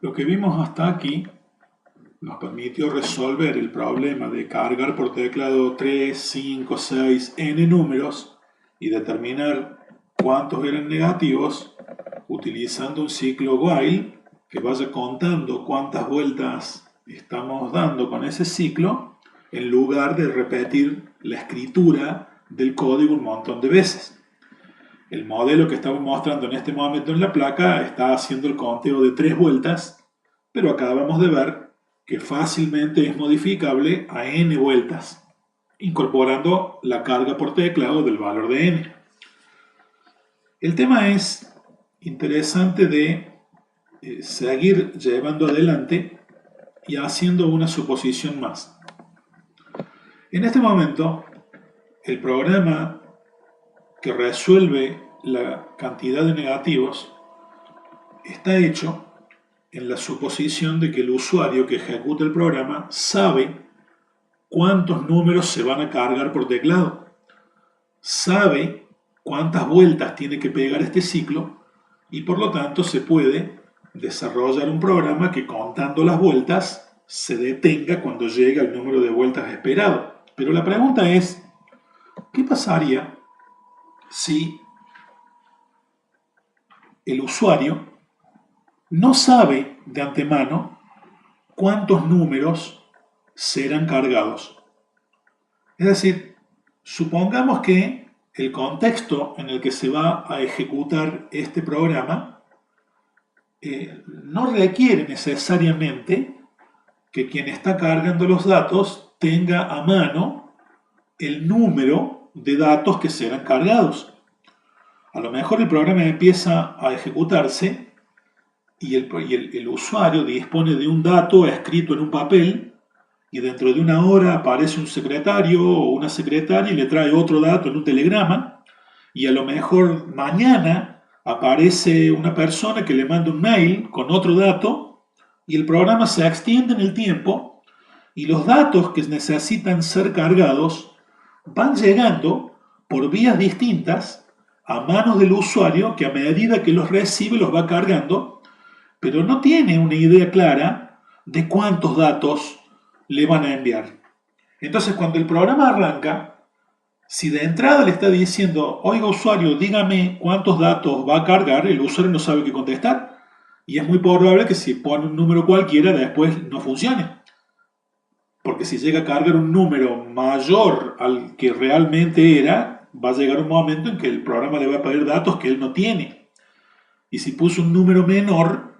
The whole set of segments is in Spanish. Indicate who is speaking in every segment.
Speaker 1: Lo que vimos hasta aquí nos permitió resolver el problema de cargar por teclado 3, 5, 6, n números y determinar cuántos eran negativos utilizando un ciclo while que vaya contando cuántas vueltas estamos dando con ese ciclo en lugar de repetir la escritura del código un montón de veces. El modelo que estamos mostrando en este momento en la placa está haciendo el conteo de 3 vueltas, pero acabamos de ver que fácilmente es modificable a n vueltas, incorporando la carga por teclado del valor de n. El tema es interesante de seguir llevando adelante y haciendo una suposición más. En este momento, el programa que resuelve la cantidad de negativos está hecho en la suposición de que el usuario que ejecuta el programa sabe cuántos números se van a cargar por teclado, sabe cuántas vueltas tiene que pegar este ciclo y por lo tanto se puede desarrollar un programa que contando las vueltas se detenga cuando llega el número de vueltas esperado. Pero la pregunta es, ¿qué pasaría si el usuario no sabe de antemano cuántos números serán cargados? Es decir, supongamos que el contexto en el que se va a ejecutar este programa no requiere necesariamente que quien está cargando los datos tenga a mano el número de datos que serán cargados. A lo mejor el programa empieza a ejecutarse y el usuario dispone de un dato escrito en un papel y dentro de una hora aparece un secretario o una secretaria y le trae otro dato en un telegrama y a lo mejor mañana aparece una persona que le manda un mail con otro dato y el programa se extiende en el tiempo y los datos que necesitan ser cargados van llegando por vías distintas a manos del usuario que a medida que los recibe los va cargando, pero no tiene una idea clara de cuántos datos le van a enviar. Entonces, cuando el programa arranca, si de entrada le está diciendo, oiga usuario, dígame cuántos datos va a cargar, el usuario no sabe qué contestar y es muy probable que si pone un número cualquiera después no funcione. Porque si llega a cargar un número mayor al que realmente era, va a llegar un momento en que el programa le va a pedir datos que él no tiene. Y si puso un número menor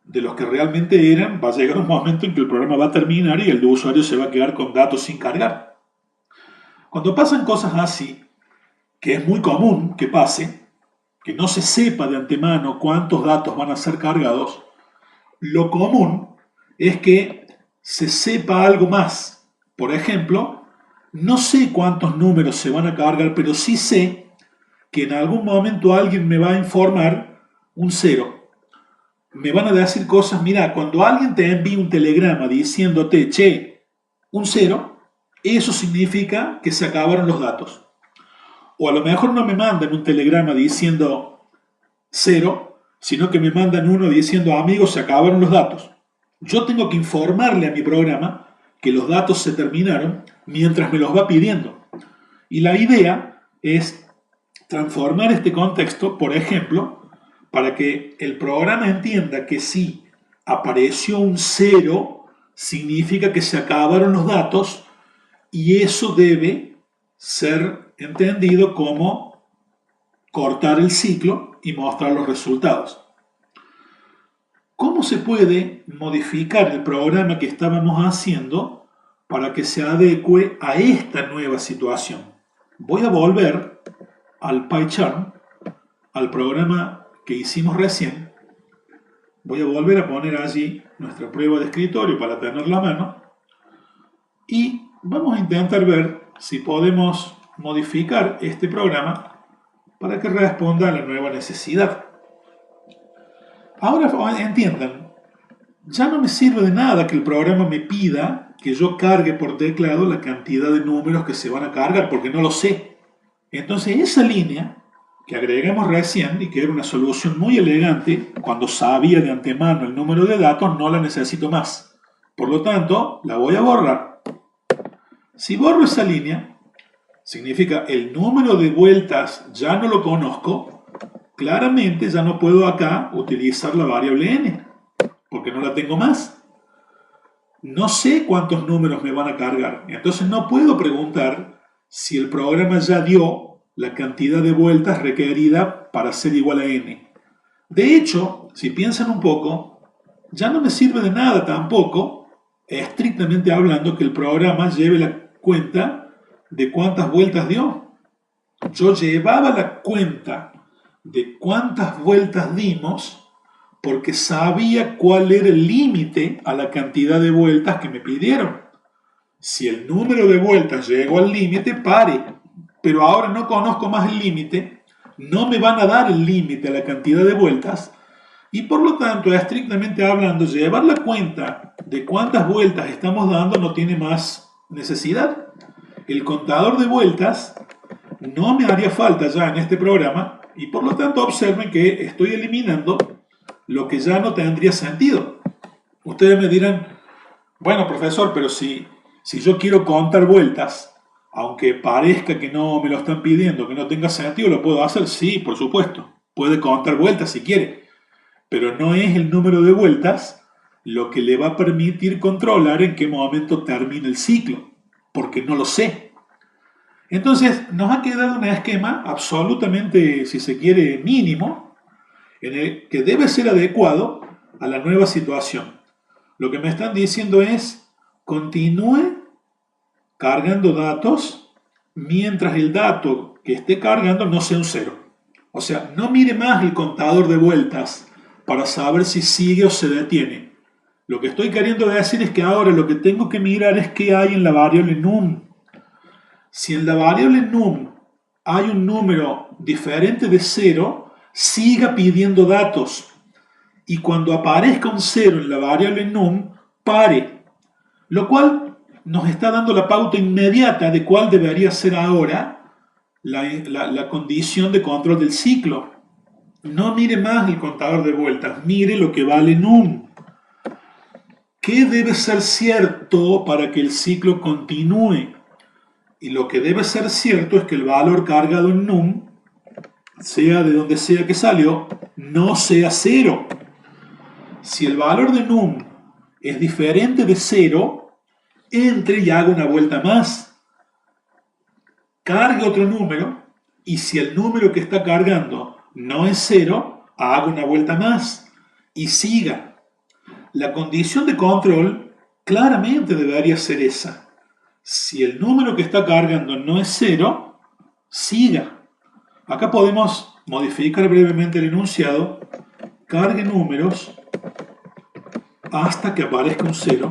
Speaker 1: de los que realmente eran, va a llegar un momento en que el programa va a terminar y el usuario se va a quedar con datos sin cargar. Cuando pasan cosas así, que es muy común que pase, que no se sepa de antemano cuántos datos van a ser cargados, lo común es que se sepa algo más. Por ejemplo, no sé cuántos números se van a cargar, pero sí sé que en algún momento alguien me va a informar un 0. Me van a decir cosas, mira, cuando alguien te envía un telegrama diciéndote, che, un 0, eso significa que se acabaron los datos. O a lo mejor no me mandan un telegrama diciendo 0, sino que me mandan uno diciendo, amigos, se acabaron los datos. Yo tengo que informarle a mi programa que los datos se terminaron mientras me los va pidiendo. Y la idea es transformar este contexto, por ejemplo, para que el programa entienda que si apareció un 0, significa que se acabaron los datos y eso debe ser entendido como cortar el ciclo y mostrar los resultados. ¿Cómo se puede modificar el programa que estábamos haciendo para que se adecue a esta nueva situación? Voy a volver al PyCharm, al programa que hicimos recién. Voy a volver a poner allí nuestra prueba de escritorio para tenerla a mano y vamos a intentar ver si podemos modificar este programa para que responda a la nueva necesidad. Ahora entiendan, ya no me sirve de nada que el programa me pida que yo cargue por teclado la cantidad de números que se van a cargar, porque no lo sé. Entonces esa línea que agregamos recién y que era una solución muy elegante, cuando sabía de antemano el número de datos, no la necesito más. Por lo tanto, la voy a borrar. Si borro esa línea, significa el número de vueltas ya no lo conozco, claramente ya no puedo acá utilizar la variable n, porque no la tengo más. No sé cuántos números me van a cargar, entonces no puedo preguntar si el programa ya dio la cantidad de vueltas requerida para ser igual a n. De hecho, si piensan un poco, ya no me sirve de nada tampoco, estrictamente hablando, que el programa lleve la cuenta de cuántas vueltas dio. Yo llevaba la cuenta de cuántas vueltas dimos porque sabía cuál era el límite a la cantidad de vueltas que me pidieron. Si el número de vueltas llegó al límite, pare. Pero ahora no conozco más el límite, no me van a dar el límite a la cantidad de vueltas y por lo tanto, estrictamente hablando, llevar la cuenta de cuántas vueltas estamos dando no tiene más necesidad. El contador de vueltas no me haría falta ya en este programa y por lo tanto observen que estoy eliminando lo que ya no tendría sentido. Ustedes me dirán, bueno profesor, pero si yo quiero contar vueltas, aunque parezca que no me lo están pidiendo, que no tenga sentido, ¿lo puedo hacer? Sí, por supuesto. Puede contar vueltas si quiere. Pero no es el número de vueltas lo que le va a permitir controlar en qué momento termina el ciclo, porque no lo sé. Entonces, nos ha quedado un esquema absolutamente, si se quiere, mínimo, en el que debe ser adecuado a la nueva situación. Lo que me están diciendo es, continúe cargando datos mientras el dato que esté cargando no sea un 0. O sea, no mire más el contador de vueltas para saber si sigue o se detiene. Lo que estoy queriendo decir es que ahora lo que tengo que mirar es qué hay en la variable num. Si en la variable num hay un número diferente de 0, siga pidiendo datos. Y cuando aparezca un 0 en la variable num, pare. Lo cual nos está dando la pauta inmediata de cuál debería ser ahora la condición de control del ciclo. No mire más el contador de vueltas, mire lo que vale num. ¿Qué debe ser cierto para que el ciclo continúe? Y lo que debe ser cierto es que el valor cargado en num, sea de donde sea que salió, no sea 0. Si el valor de num es diferente de 0, entre y haga una vuelta más, cargue otro número y si el número que está cargando no es 0, haga una vuelta más y siga. La condición de control claramente debería ser esa. Si el número que está cargando no es 0, siga. Acá podemos modificar brevemente el enunciado, cargue números hasta que aparezca un 0.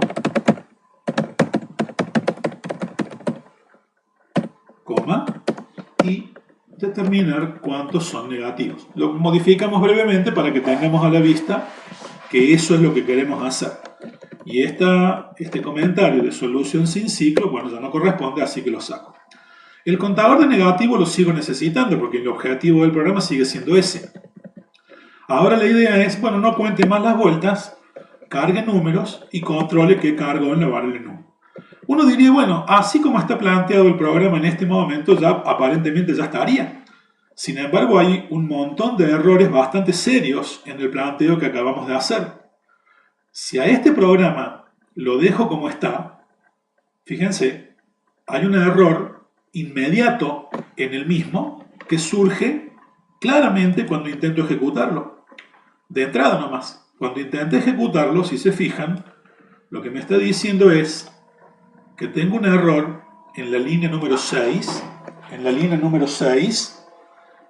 Speaker 1: Y determinar cuántos son negativos. Lo modificamos brevemente para que tengamos a la vista que eso es lo que queremos hacer. Y este comentario de solución sin ciclo, bueno, ya no corresponde, así que lo saco. El contador de negativo lo sigo necesitando porque el objetivo del programa sigue siendo ese. Ahora la idea es, bueno, no cuente más las vueltas, cargue números y controle qué cargo en la variable num. Uno diría, bueno, así como está planteado el programa en este momento, ya aparentemente ya estaría. Sin embargo, hay un montón de errores bastante serios en el planteo que acabamos de hacer. Si a este programa lo dejo como está, fíjense, hay un error inmediato en el mismo que surge claramente cuando intento ejecutarlo. De entrada nomás, cuando intenté ejecutarlo, si se fijan, lo que me está diciendo es que tengo un error en la línea número 6,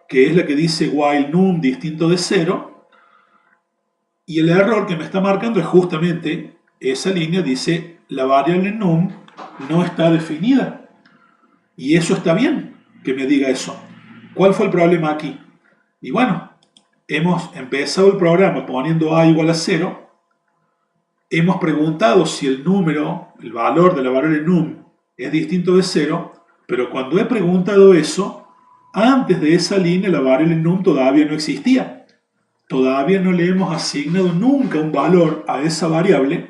Speaker 1: que es la que dice while num distinto de 0, y el error que me está marcando es justamente esa línea, dice la variable num no está definida. Y eso está bien que me diga eso. ¿Cuál fue el problema aquí? Y bueno, hemos empezado el programa poniendo a igual a 0, hemos preguntado si el número, el valor de la variable num es distinto de 0, pero cuando he preguntado eso, Antes de esa línea la variable num todavía no existía. Todavía no le hemos asignado nunca un valor a esa variable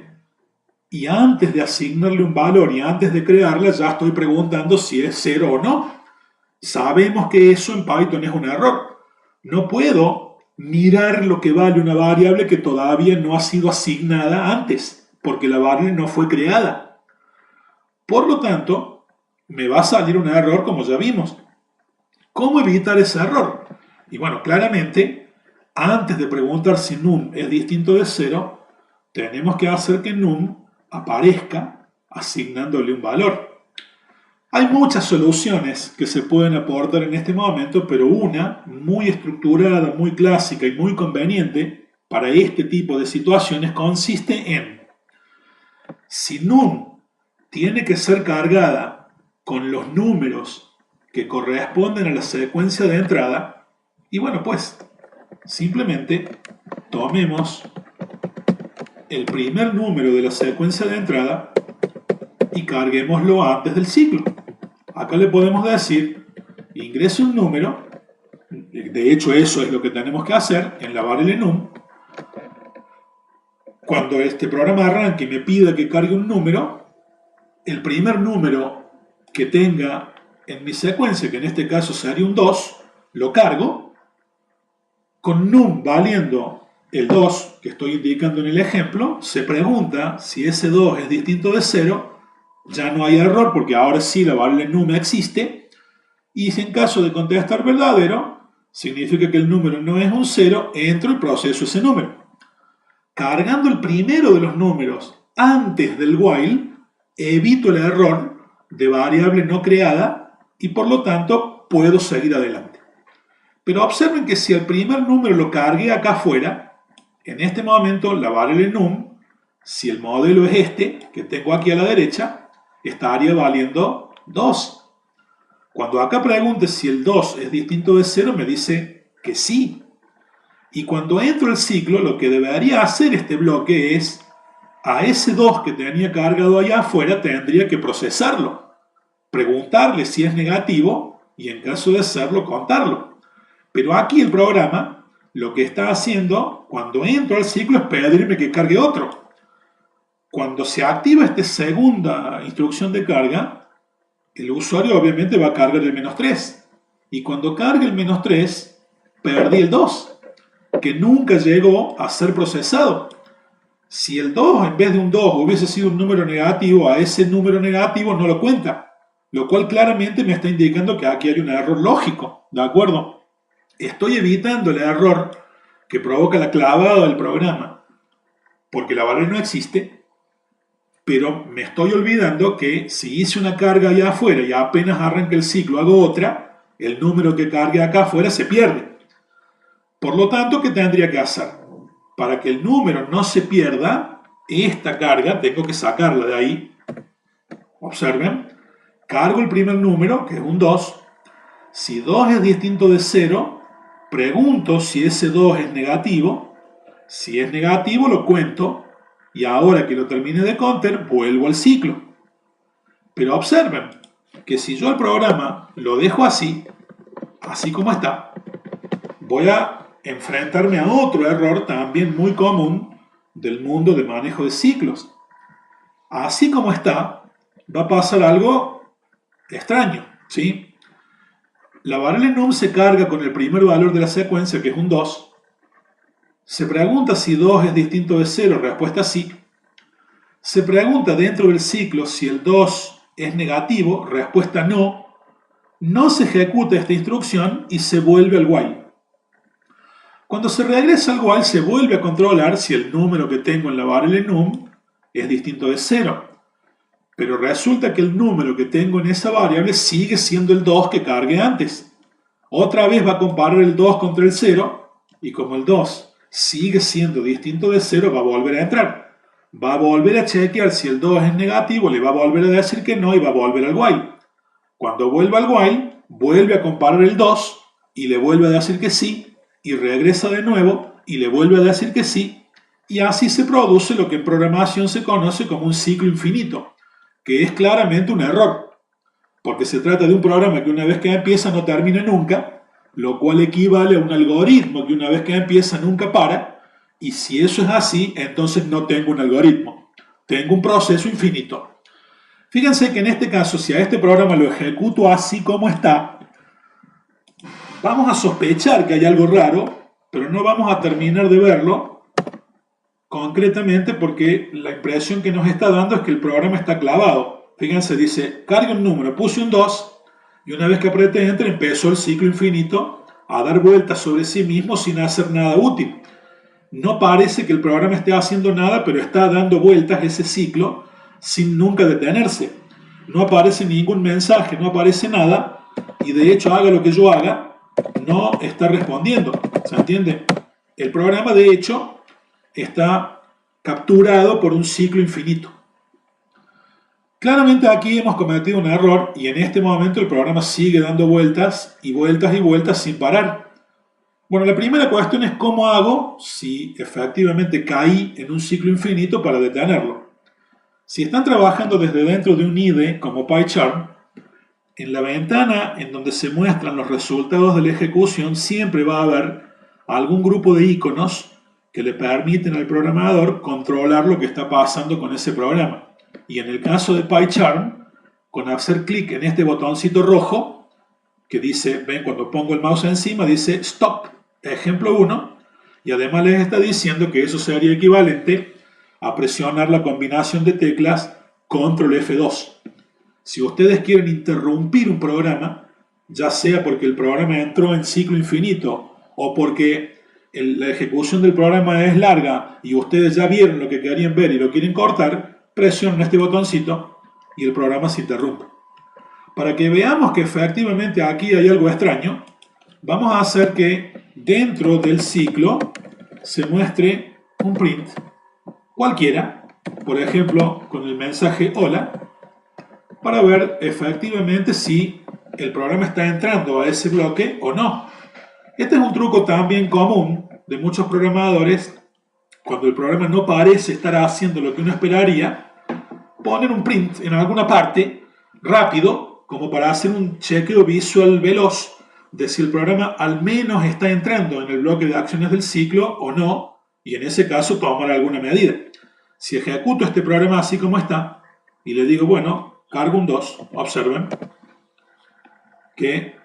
Speaker 1: y antes de asignarle un valor y antes de crearla ya estoy preguntando si es 0 o no. Sabemos que eso en Python es un error. No puedo mirar lo que vale una variable que todavía no ha sido asignada antes, porque la variable no fue creada. Por lo tanto, me va a salir un error como ya vimos. ¿Cómo evitar ese error? Y bueno, claramente, antes de preguntar si num es distinto de 0, tenemos que hacer que num aparezca asignándole un valor. Hay muchas soluciones que se pueden aportar en este momento, pero una muy estructurada, muy clásica y muy conveniente para este tipo de situaciones consiste en, si num tiene que ser cargada con los números que corresponden a la secuencia de entrada, y bueno, pues simplemente tomemos el primer número de la secuencia de entrada y carguémoslo antes del ciclo. Acá le podemos decir, ingrese un número, de hecho eso es lo que tenemos que hacer en la variable num. Cuando este programa arranque y me pida que cargue un número, el primer número que tenga en mi secuencia, que en este caso sería un 2, lo cargo, con num valiendo el 2 que estoy indicando en el ejemplo, se pregunta si ese 2 es distinto de 0, ya no hay error porque ahora sí la variable num existe, y si en caso de contestar verdadero, significa que el número no es un 0, entro y proceso ese número. Cargando el primero de los números antes del while, evito el error de variable no creada y por lo tanto puedo seguir adelante. Pero observen que si el primer número lo cargué acá afuera, en este momento la variable num, si el modelo es este, que tengo aquí a la derecha, estaría valiendo 2. Cuando acá pregunte si el 2 es distinto de 0, me dice que sí. Y cuando entro al ciclo, lo que debería hacer este bloque es, a ese 2 que tenía cargado allá afuera, tendría que procesarlo, preguntarle si es negativo y en caso de serlo, contarlo. Pero aquí el programa lo que está haciendo cuando entro al ciclo es pedirme que cargue otro. Cuando se activa esta segunda instrucción de carga, el usuario obviamente va a cargar el -3. Y cuando cargue el -3, perdí el 2, que nunca llegó a ser procesado. Si el 2 en vez de un 2 hubiese sido un número negativo, a ese número negativo no lo cuenta, lo cual claramente me está indicando que aquí hay un error lógico, ¿de acuerdo? Estoy evitando el error que provoca la clavada del programa, porque la variable no existe, pero me estoy olvidando que si hice una carga allá afuera y apenas arranca el ciclo hago otra, el número que cargue acá afuera se pierde. Por lo tanto, ¿qué tendría que hacer? Para que el número no se pierda, esta carga tengo que sacarla de ahí. Observen, cargo el primer número, que es un 2. Si 2 es distinto de 0, pregunto si ese 2 es negativo. Si es negativo, lo cuento. Y ahora que lo termine de contar, vuelvo al ciclo. Pero observen que si yo el programa lo dejo así como está, voy a enfrentarme a otro error también muy común del mundo de manejo de ciclos. Así como está, va a pasar algo extraño, ¿sí? La variable num se carga con el primer valor de la secuencia, que es un 2. Se pregunta si 2 es distinto de 0, respuesta sí. Se pregunta dentro del ciclo si el 2 es negativo, respuesta no. No se ejecuta esta instrucción y se vuelve al while. Cuando se regresa al while se vuelve a controlar si el número que tengo en la variable num es distinto de 0. Pero resulta que el número que tengo en esa variable sigue siendo el 2 que cargué antes. Otra vez va a comparar el 2 contra el 0 y como el 2 sigue siendo distinto de 0 va a volver a entrar. Va a volver a chequear si el 2 es negativo, le va a volver a decir que no y va a volver al while. Cuando vuelva al while, vuelve a comparar el 2 y le vuelve a decir que sí y regresa de nuevo y le vuelve a decir que sí y así se produce lo que en programación se conoce como un ciclo infinito, que es claramente un error. porque se trata de un programa que una vez que empieza no termina nunca, lo cual equivale a un algoritmo que una vez que empieza nunca para, y si eso es así, entonces no tengo un algoritmo, tengo un proceso infinito. Fíjense que en este caso, si a este programa lo ejecuto así como está, vamos a sospechar que hay algo raro, pero no vamos a terminar de verlo concretamente porque la impresión que nos está dando es que el programa está clavado. Fíjense, dice, cargue un número, puse un 2 y una vez que apreté Enter empezó el ciclo infinito a dar vueltas sobre sí mismo sin hacer nada útil. No parece que el programa esté haciendo nada, pero está dando vueltas ese ciclo sin nunca detenerse. No aparece ningún mensaje, no aparece nada y de hecho haga lo que yo haga, no está respondiendo. ¿Se entiende? El programa de hecho está capturado por un ciclo infinito. Claramente aquí hemos cometido un error y en este momento el programa sigue dando vueltas y vueltas y vueltas sin parar. Bueno, la primera cuestión es cómo hago si efectivamente caí en un ciclo infinito para detenerlo. Si están trabajando desde dentro de un IDE como PyCharm, en la ventana en donde se muestran los resultados de la ejecución siempre va a haber algún grupo de iconos que le permiten al programador controlar lo que está pasando con ese programa. Y en el caso de PyCharm, con hacer clic en este botoncito rojo, que dice, ven, cuando pongo el mouse encima, dice Stop, ejemplo 1, y además les está diciendo que eso sería equivalente a presionar la combinación de teclas Control F2. Si ustedes quieren interrumpir un programa, ya sea porque el programa entró en ciclo infinito o porque la ejecución del programa es larga y ustedes ya vieron lo que querían ver y lo quieren cortar, presionen este botoncito y el programa se interrumpe. Para que veamos que efectivamente aquí hay algo extraño, vamos a hacer que dentro del ciclo se muestre un print cualquiera, por ejemplo con el mensaje hola, para ver efectivamente si el programa está entrando a ese bloque o no. Este es un truco también común de muchos programadores. Cuando el programa no parece estar haciendo lo que uno esperaría, ponen un print en alguna parte rápido como para hacer un chequeo visual veloz de si el programa al menos está entrando en el bloque de acciones del ciclo o no, y en ese caso tomar alguna medida. Si ejecuto este programa así como está y le digo, bueno, cargo un 2, observen que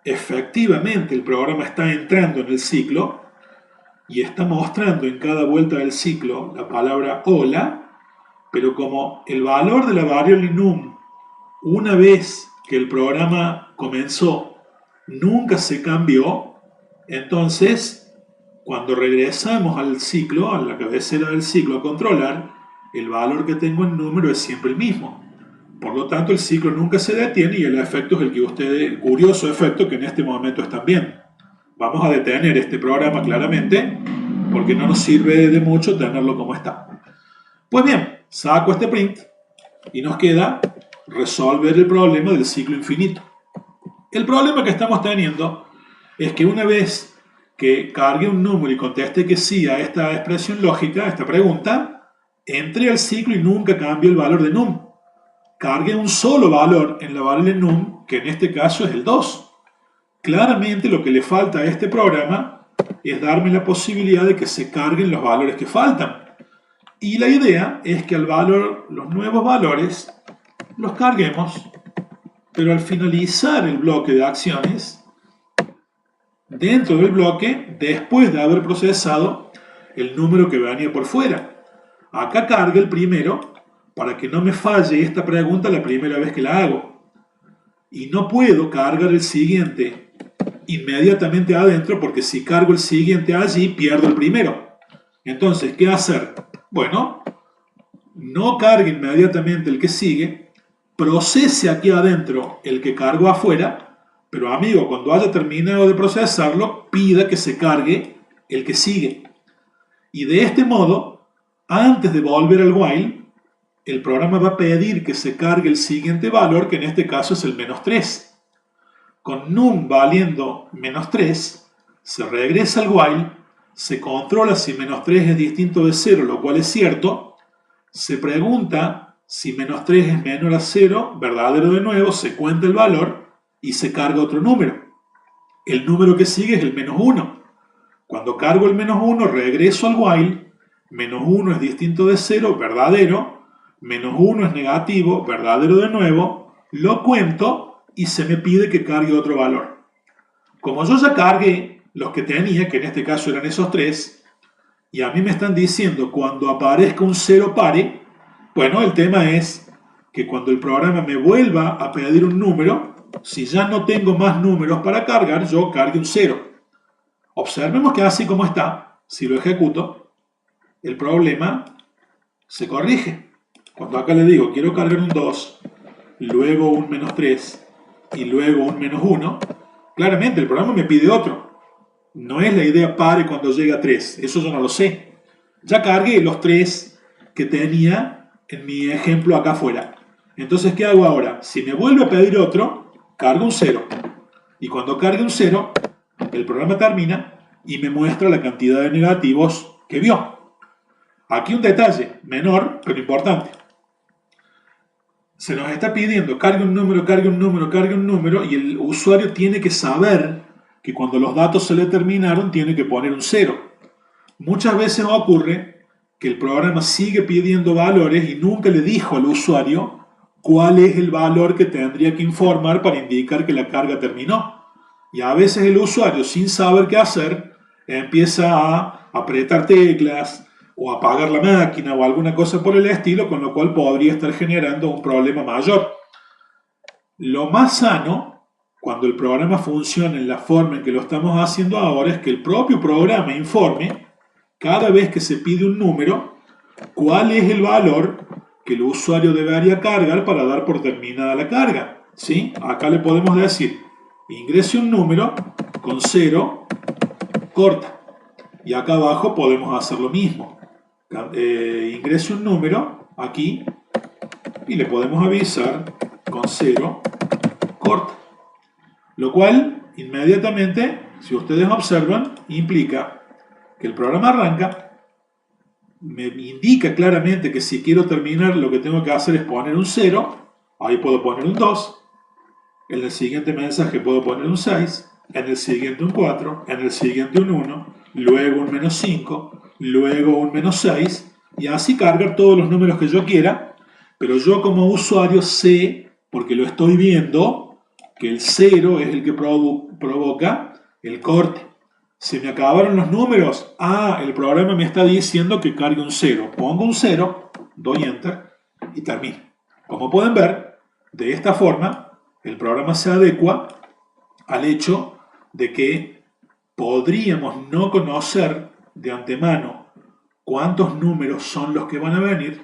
Speaker 1: efectivamente el programa está entrando en el ciclo y está mostrando en cada vuelta del ciclo la palabra hola, pero como el valor de la variable num, una vez que el programa comenzó, nunca se cambió, entonces cuando regresamos al ciclo, a la cabecera del ciclo a controlar, el valor que tengo en número es siempre el mismo. Por lo tanto, el ciclo nunca se detiene y el efecto es el que ustedes, el curioso efecto que en este momento están viendo. Vamos a detener este programa claramente porque no nos sirve de mucho tenerlo como está. Pues bien, saco este print y nos queda resolver el problema del ciclo infinito. El problema que estamos teniendo es que una vez que cargue un número y conteste que sí a esta expresión lógica, a esta pregunta, entré al ciclo y nunca cambio el valor de num. Cargue un solo valor en la variable num, que en este caso es el 2. Claramente lo que le falta a este programa es darme la posibilidad de que se carguen los valores que faltan. Y la idea es que los nuevos valores los carguemos, pero al finalizar el bloque de acciones, dentro del bloque, después de haber procesado el número que venía por fuera. Acá carga el primero para que no me falle esta pregunta la primera vez que la hago. Y no puedo cargar el siguiente inmediatamente adentro porque si cargo el siguiente allí pierdo el primero. Entonces, ¿qué hacer? Bueno, no cargue inmediatamente el que sigue, procese aquí adentro el que cargo afuera, pero amigo, cuando haya terminado de procesarlo, pida que se cargue el que sigue. Y de este modo, antes de volver al while, el programa va a pedir que se cargue el siguiente valor, que en este caso es el -3. Con num valiendo -3, se regresa al while, se controla si -3 es distinto de 0, lo cual es cierto, se pregunta Si menos 3 es menor a 0, verdadero de nuevo, se cuenta el valor y se carga otro número. El número que sigue es el menos 1. Cuando cargo el menos 1, regreso al while. Menos 1 es distinto de 0, verdadero. Menos 1 es negativo, verdadero de nuevo. Lo cuento y se me pide que cargue otro valor. Como yo ya cargué los que tenía, que en este caso eran esos 3, y a mí me están diciendo cuando aparezca un 0 pare, bueno, el tema es que cuando el programa me vuelva a pedir un número, si ya no tengo más números para cargar, yo cargue un 0. Observemos que así como está, si lo ejecuto, el problema se corrige. Cuando acá le digo, quiero cargar un 2, luego un menos 3 y luego un menos 1, claramente el programa me pide otro. No es la idea pare cuando llegue a 3, eso yo no lo sé. Ya cargué los 3 que tenía en mi ejemplo acá afuera. Entonces, ¿qué hago ahora? Si me vuelve a pedir otro, cargo un 0. Y cuando cargue un 0, el programa termina y me muestra la cantidad de negativos que vio. Aquí un detalle, menor, pero importante. Se nos está pidiendo cargue un número, cargue un número, cargue un número, y el usuario tiene que saber que cuando los datos se le terminaron tiene que poner un 0. Muchas veces ocurre que el programa sigue pidiendo valores y nunca le dijo al usuario cuál es el valor que tendría que informar para indicar que la carga terminó. Y a veces el usuario, sin saber qué hacer, empieza a apretar teclas o a apagar la máquina o alguna cosa por el estilo, con lo cual podría estar generando un problema mayor. Lo más sano, cuando el programa funciona en la forma en que lo estamos haciendo ahora, es que el propio programa informe, cada vez que se pide un número, cuál es el valor que el usuario debería cargar para dar por terminada la carga. ¿Sí? Acá le podemos decir, ingrese un número con 0, corta. Y acá abajo podemos hacer lo mismo. Ingrese un número aquí y le podemos avisar con 0, corta. Lo cual, inmediatamente, si ustedes observan, implica que el programa arranca, me indica claramente que si quiero terminar lo que tengo que hacer es poner un 0, ahí puedo poner un 2, en el siguiente mensaje puedo poner un 6, en el siguiente un 4, en el siguiente un 1, luego un menos 5, luego un menos 6, y así cargar todos los números que yo quiera, pero yo como usuario sé, porque lo estoy viendo, que el 0 es el que provoca el corte. Se me acabaron los números. El programa me está diciendo que cargue un 0. Pongo un 0, doy Enter y termino. Como pueden ver, de esta forma, el programa se adecua al hecho de que podríamos no conocer de antemano cuántos números son los que van a venir,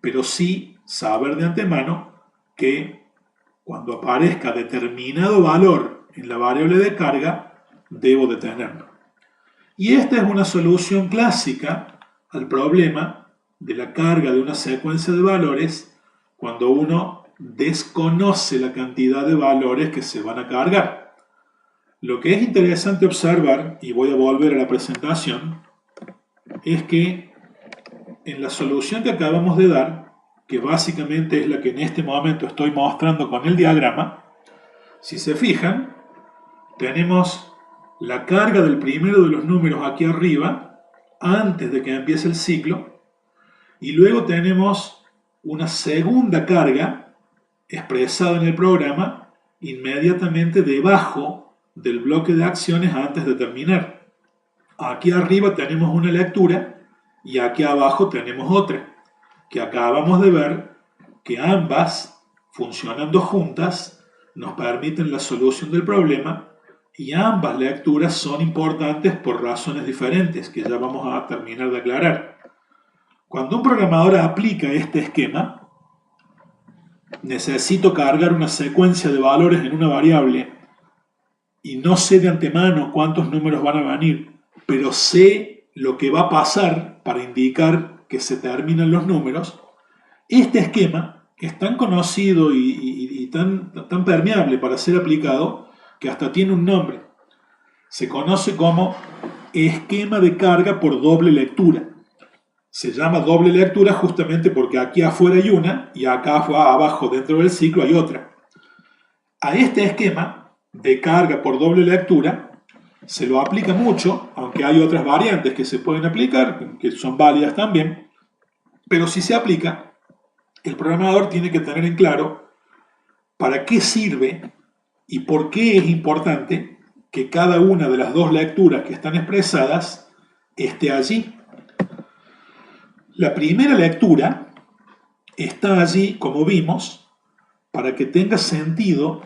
Speaker 1: pero sí saber de antemano que cuando aparezca determinado valor en la variable de carga, debo detenerlo. Y esta es una solución clásica al problema de la carga de una secuencia de valores cuando uno desconoce la cantidad de valores que se van a cargar. Lo que es interesante observar, y voy a volver a la presentación, es que en la solución que acabamos de dar, que básicamente es la que en este momento estoy mostrando con el diagrama, si se fijan, tenemos la carga del primero de los números aquí arriba, antes de que empiece el ciclo, y luego tenemos una segunda carga expresada en el programa inmediatamente debajo del bloque de acciones antes de terminar. Aquí arriba tenemos una lectura y aquí abajo tenemos otra, que acabamos de ver que ambas, funcionando juntas, nos permiten la solución del problema, y ambas lecturas son importantes por razones diferentes que ya vamos a terminar de aclarar. Cuando un programador aplica este esquema, necesito cargar una secuencia de valores en una variable y no sé de antemano cuántos números van a venir, pero sé lo que va a pasar para indicar que se terminan los números. Este esquema es tan conocido y tan permeable para ser aplicado que hasta tiene un nombre. Se conoce como esquema de carga por doble lectura. Se llama doble lectura justamente porque aquí afuera hay una y acá abajo dentro del ciclo hay otra. A este esquema de carga por doble lectura se lo aplica mucho, aunque hay otras variantes que se pueden aplicar, que son válidas también, pero si se aplica, el programador tiene que tener en claro para qué sirve y por qué es importante que cada una de las dos lecturas que están expresadas esté allí. La primera lectura está allí, como vimos, para que tenga sentido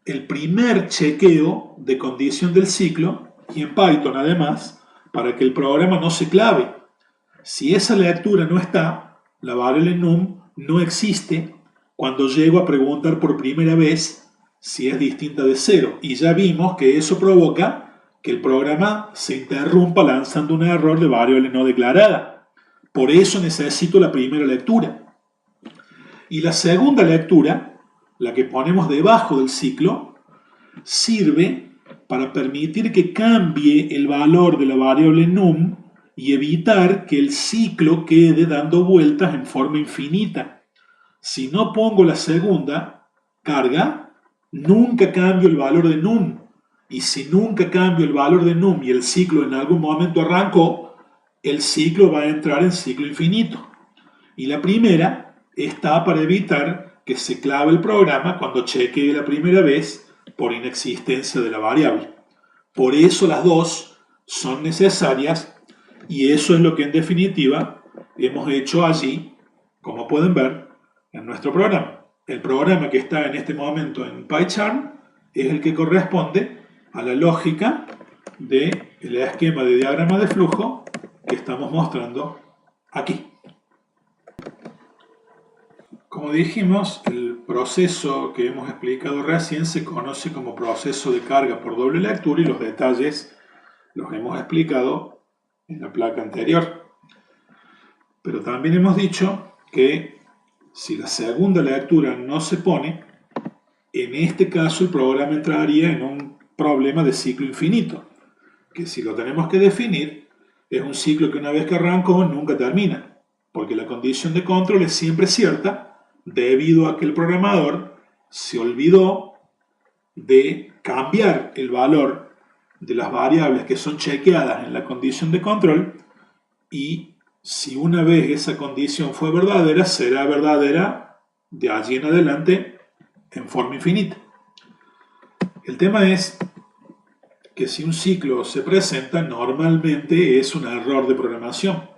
Speaker 1: el primer chequeo de condición del ciclo y en Python además, para que el programa no se clave. Si esa lectura no está, la variable num no existe cuando llego a preguntar por primera vez si es distinta de 0. Y ya vimos que eso provoca que el programa se interrumpa lanzando un error de variable no declarada. Por eso necesito la primera lectura. Y la segunda lectura, la que ponemos debajo del ciclo, sirve para permitir que cambie el valor de la variable num y evitar que el ciclo quede dando vueltas en forma infinita. Si no pongo la segunda carga, nunca cambio el valor de num. Y si nunca cambio el valor de num y el ciclo en algún momento arrancó, el ciclo va a entrar en ciclo infinito. Y la primera está para evitar que se clave el programa cuando chequee la primera vez por inexistencia de la variable. Por eso las dos son necesarias y eso es lo que en definitiva hemos hecho allí, como pueden ver, en nuestro programa. El programa que está en este momento en PyCharm es el que corresponde a la lógica del esquema de diagrama de flujo que estamos mostrando aquí. Como dijimos, el proceso que hemos explicado recién se conoce como proceso de carga por doble lectura y los detalles los hemos explicado en la placa anterior. Pero también hemos dicho que si la segunda lectura no se pone, en este caso el programa entraría en un problema de ciclo infinito, que si lo tenemos que definir, es un ciclo que una vez que arrancó nunca termina, porque la condición de control es siempre cierta debido a que el programador se olvidó de cambiar el valor de las variables que son chequeadas en la condición de control y si una vez esa condición fue verdadera, será verdadera de allí en adelante en forma infinita. El tema es que si un ciclo se presenta, normalmente es un error de programación.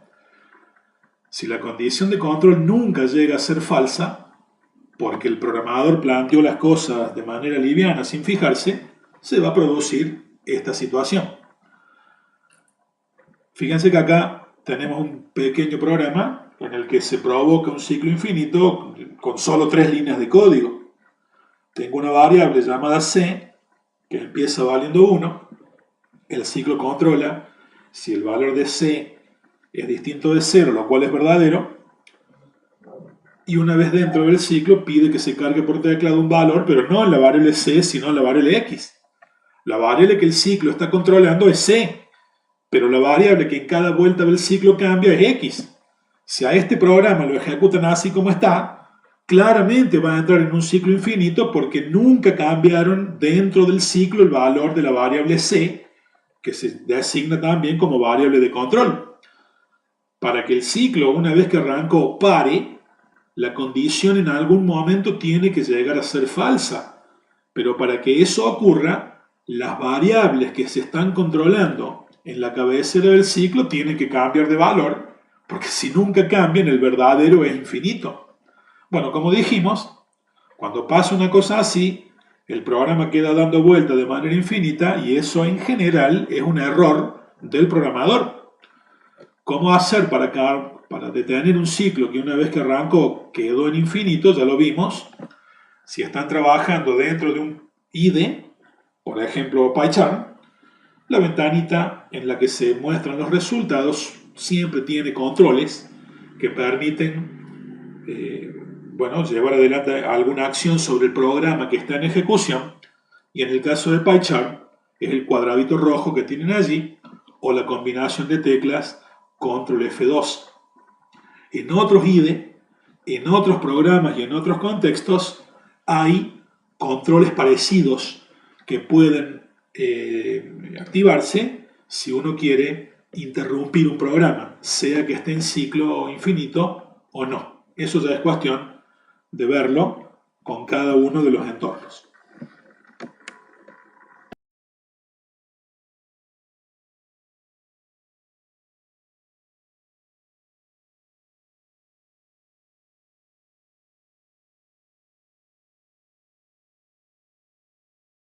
Speaker 1: Si la condición de control nunca llega a ser falsa, porque el programador planteó las cosas de manera liviana sin fijarse, se va a producir esta situación. Fíjense que acá tenemos un pequeño programa en el que se provoca un ciclo infinito con solo 3 líneas de código. Tengo una variable llamada c que empieza valiendo 1. El ciclo controla si el valor de c es distinto de 0, lo cual es verdadero. Y una vez dentro del ciclo pide que se cargue por teclado un valor, pero no en la variable c, sino en la variable x. La variable que el ciclo está controlando es c, pero la variable que en cada vuelta del ciclo cambia es x. Si a este programa lo ejecutan así como está, claramente va a entrar en un ciclo infinito porque nunca cambiaron dentro del ciclo el valor de la variable c, que se designa también como variable de control. Para que el ciclo, una vez que arrancó, pare, la condición en algún momento tiene que llegar a ser falsa. Pero para que eso ocurra, las variables que se están controlando en la cabecera del ciclo tienen que cambiar de valor, porque si nunca cambian, el verdadero es infinito. Bueno, como dijimos, cuando pasa una cosa así, el programa queda dando vuelta de manera infinita y eso en general es un error del programador. ¿Cómo hacer para detener un ciclo que una vez que arrancó quedó en infinito? Ya lo vimos. Si están trabajando dentro de un IDE, por ejemplo PyCharm, la ventanita en la que se muestran los resultados siempre tiene controles que permiten llevar adelante alguna acción sobre el programa que está en ejecución, y en el caso de PyCharm es el cuadradito rojo que tienen allí o la combinación de teclas Control F2. En otros IDE, en otros programas y en otros contextos hay controles parecidos que pueden activarse si uno quiere interrumpir un programa, sea que esté en ciclo infinito o no. Eso ya es cuestión de verlo con cada uno de los entornos.